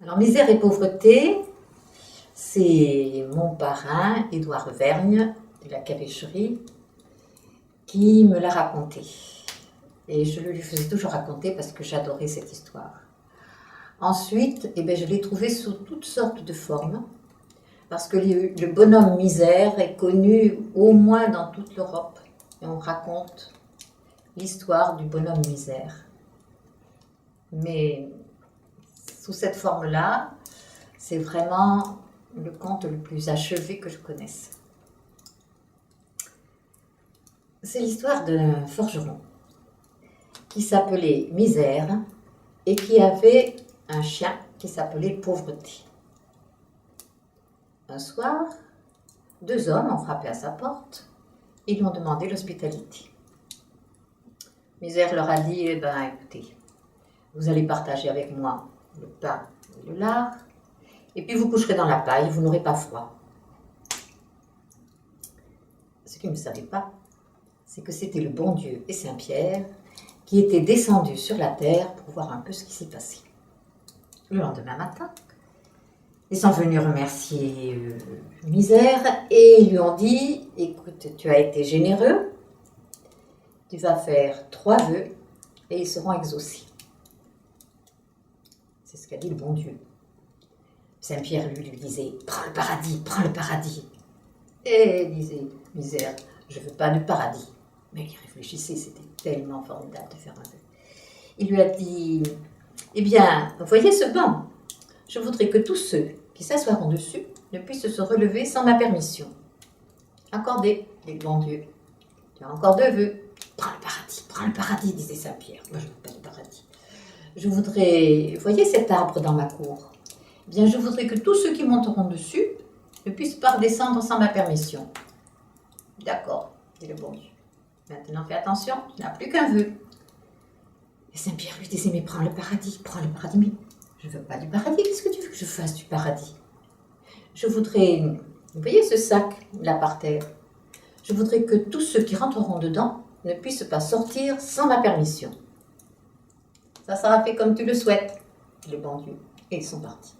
Alors, Misère et pauvreté, c'est mon parrain, Édouard Vergne, de la Cavécherie, qui me l'a raconté. Et je le lui faisais toujours raconter parce que j'adorais cette histoire. Ensuite, je l'ai trouvé sous toutes sortes de formes, parce que le bonhomme Misère est connu au moins dans toute l'Europe. Et on raconte l'histoire du bonhomme Misère. Mais sous cette forme-là, c'est vraiment le conte le plus achevé que je connaisse. C'est l'histoire d'un forgeron qui s'appelait Misère et qui avait un chien qui s'appelait Pauvreté. Un soir, deux hommes ont frappé à sa porte et lui ont demandé l'hospitalité. Misère leur a dit, écoutez, vous allez partager avec moi le pain et le lard, et puis vous coucherez dans la paille, vous n'aurez pas froid. Ce qu'ils ne savaient pas, c'est que c'était le bon Dieu et Saint-Pierre qui étaient descendus sur la terre pour voir un peu ce qui s'y passait. Le lendemain matin, ils sont venus remercier Misère et ils lui ont dit, écoute, tu as été généreux, tu vas faire 3 vœux et ils seront exaucés. C'est ce qu'a dit le bon Dieu. Saint-Pierre lui disait, prends le paradis, prends le paradis. Et il disait, Misère, je ne veux pas de paradis. Mais il réfléchissait, c'était tellement formidable de faire un vœu. Il lui a dit, eh bien, voyez ce banc, je voudrais que tous ceux qui s'assoiront dessus ne puissent se relever sans ma permission. Accordez, dit le bon Dieu. Tu as encore 2 vœux. Prends le paradis, disait Saint-Pierre. Moi, je ne veux pas de paradis. Je voudrais, voyez cet arbre dans ma cour. Eh bien, je voudrais que tous ceux qui monteront dessus ne puissent pas redescendre sans ma permission. D'accord, dit le bon Dieu. Maintenant, fais attention, tu n'as plus qu'un vœu. Et Saint-Pierre lui disait, mais prends le paradis. Mais je ne veux pas du paradis, qu'est-ce que tu veux que je fasse du paradis? Je voudrais, vous voyez ce sac là par terre? Je voudrais que tous ceux qui rentreront dedans ne puissent pas sortir sans ma permission. Ça sera fait comme tu le souhaites, dit le bon Dieu. Et ils sont partis.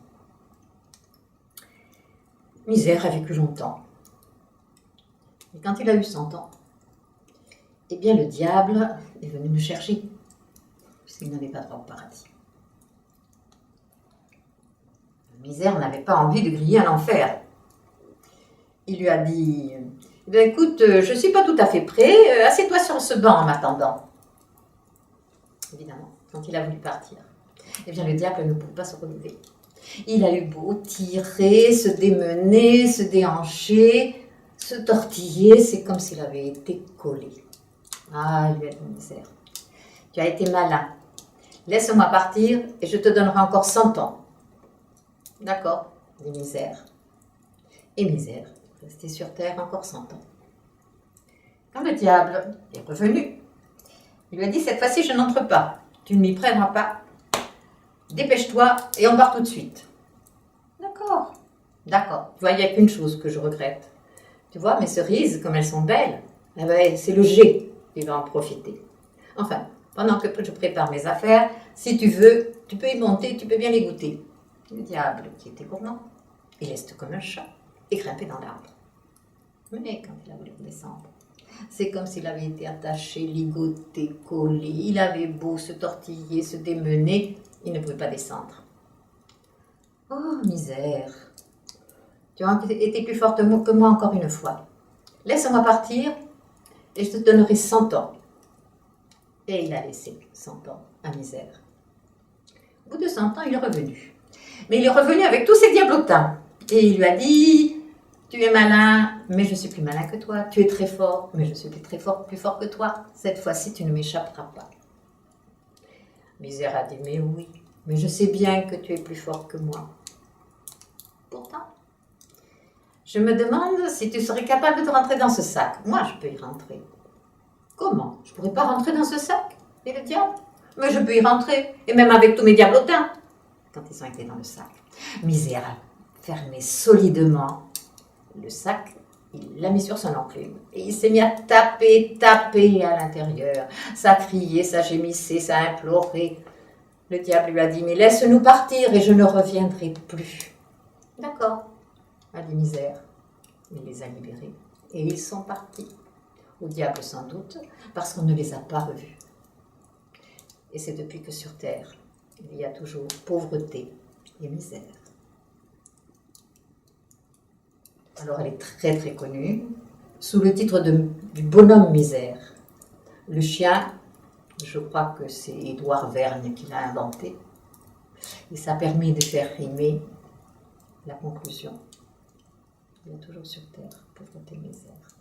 Misère a vécu longtemps. Et quand il a eu 100 ans, eh bien le diable est venu le chercher, puisqu'il n'avait pas droit au paradis. Misère n'avait pas envie de griller à l'enfer. Il lui a dit, écoute, je ne suis pas tout à fait prêt, assieds-toi sur ce banc en m'attendant. Évidemment, quand il a voulu partir, eh bien le diable ne pouvait pas se relever. Il a eu beau tirer, se démener, se déhancher, se tortiller, c'est comme s'il avait été collé. Ah, il lui a dit, Misère, tu as été malin. Laisse-moi partir et je te donnerai encore 100 ans. D'accord, dit Misère. Et Misère restait sur terre encore 100 ans. Quand le diable est revenu, il lui a dit, cette fois-ci, je n'entre pas. Tu ne m'y prendras pas. Dépêche-toi et on part tout de suite. D'accord. Tu vois, il n'y a qu'une chose que je regrette. Tu vois, mes cerises, comme elles sont belles, c'est le jet qui va en profiter. Enfin, pendant que je prépare mes affaires, si tu veux, tu peux y monter, tu peux bien les goûter. Le diable, qui était gourmand, il reste comme un chat et grimpait dans l'arbre. Mais quand il a voulu descendre, c'est comme s'il avait été attaché, ligoté, collé. Il avait beau se tortiller, se démener, il ne pouvait pas descendre. Oh, Misère, tu as été plus forte que moi encore une fois. Laisse-moi partir et je te donnerai 100 ans. Et il a laissé 100 ans à Misère. Au bout de 100 ans, il est revenu. Mais il est revenu avec tous ses diablotins. Et il lui a dit, tu es malin, mais je suis plus malin que toi. Tu es très fort, mais je suis plus fort que toi. Cette fois-ci, tu ne m'échapperas pas. Misère a dit, mais oui, mais je sais bien que tu es plus fort que moi. Pourtant, je me demande si tu serais capable de rentrer dans ce sac. Moi, je peux y rentrer. Comment? Je ne pourrais pas rentrer dans ce sac? Dit le diable. Mais je peux y rentrer, et même avec tous mes diablotins. Quand ils ont été dans le sac, Misère a fermé solidement le sac, il l'a mis sur son enclume. Et il s'est mis à taper à l'intérieur. Ça criait, ça gémissait, ça implorait. Le diable lui a dit, mais laisse-nous partir et je ne reviendrai plus. D'accord, a dit Misère. Il les a libérés et ils sont partis. Au diable sans doute, parce qu'on ne les a pas revus. Et c'est depuis que sur terre, il y a toujours pauvreté et misère. Alors elle est très très connue, sous le titre du bonhomme misère. Le chien, je crois que c'est Édouard Vergne qui l'a inventé, et ça permet de faire rimer la conclusion. Il y a toujours sur terre pauvreté et misère.